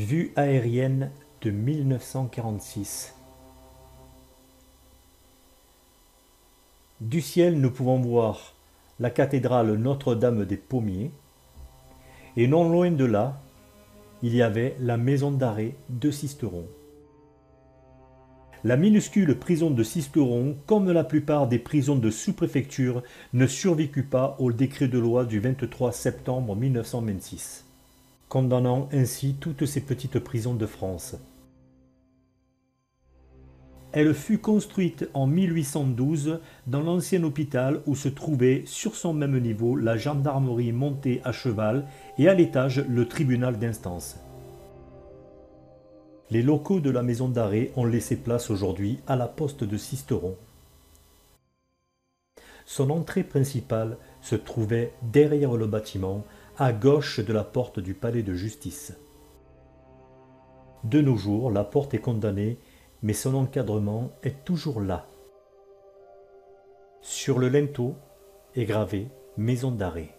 Vue aérienne de 1946. Du ciel, nous pouvons voir la cathédrale Notre-Dame des Pommiers, et non loin de là, il y avait la maison d'arrêt de Sisteron. La minuscule prison de Sisteron, comme la plupart des prisons de sous-préfecture, ne survécut pas au décret de loi du 23 septembre 1926, condamnant ainsi toutes ces petites prisons de France. Elle fut construite en 1812 dans l'ancien hôpital où se trouvait sur son même niveau la gendarmerie montée à cheval et à l'étage le tribunal d'instance. Les locaux de la maison d'arrêt ont laissé place aujourd'hui à la poste de Sisteron. Son entrée principale se trouvait derrière le bâtiment, à gauche de la porte du palais de justice. De nos jours, la porte est condamnée, mais son encadrement est toujours là. Sur le linteau est gravé « Maison d'arrêt »,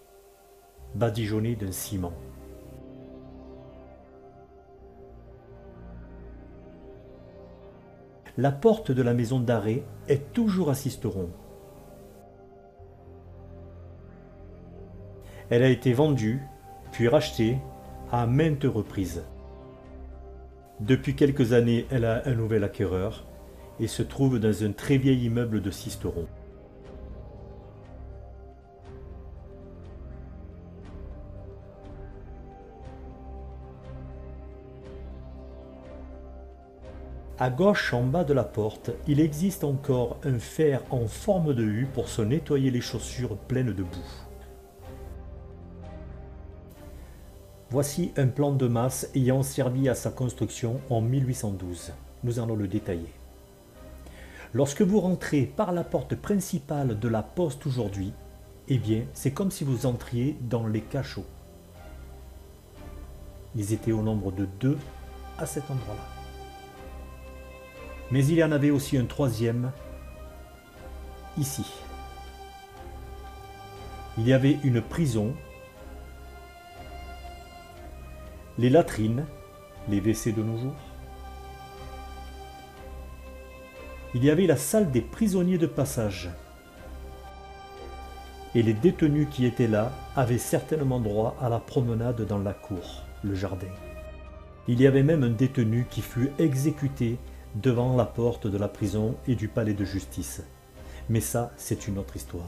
badigeonné d'un ciment. La porte de la maison d'arrêt est toujours à Sisteron. Elle a été vendue, puis rachetée à maintes reprises. Depuis quelques années, elle a un nouvel acquéreur et se trouve dans un très vieil immeuble de Sisteron. À gauche, en bas de la porte, il existe encore un fer en forme de U pour se nettoyer les chaussures pleines de boue. Voici un plan de masse ayant servi à sa construction en 1812. Nous allons le détailler. Lorsque vous rentrez par la porte principale de la poste aujourd'hui, eh bien, c'est comme si vous entriez dans les cachots. Ils étaient au nombre de 2 à cet endroit-là. Mais il y en avait aussi un troisième, ici. Il y avait une prison, les latrines, les WC de nos jours. Il y avait la salle des prisonniers de passage. Et les détenus qui étaient là avaient certainement droit à la promenade dans la cour, le jardin. Il y avait même un détenu qui fut exécuté devant la porte de la prison et du palais de justice. Mais ça, c'est une autre histoire.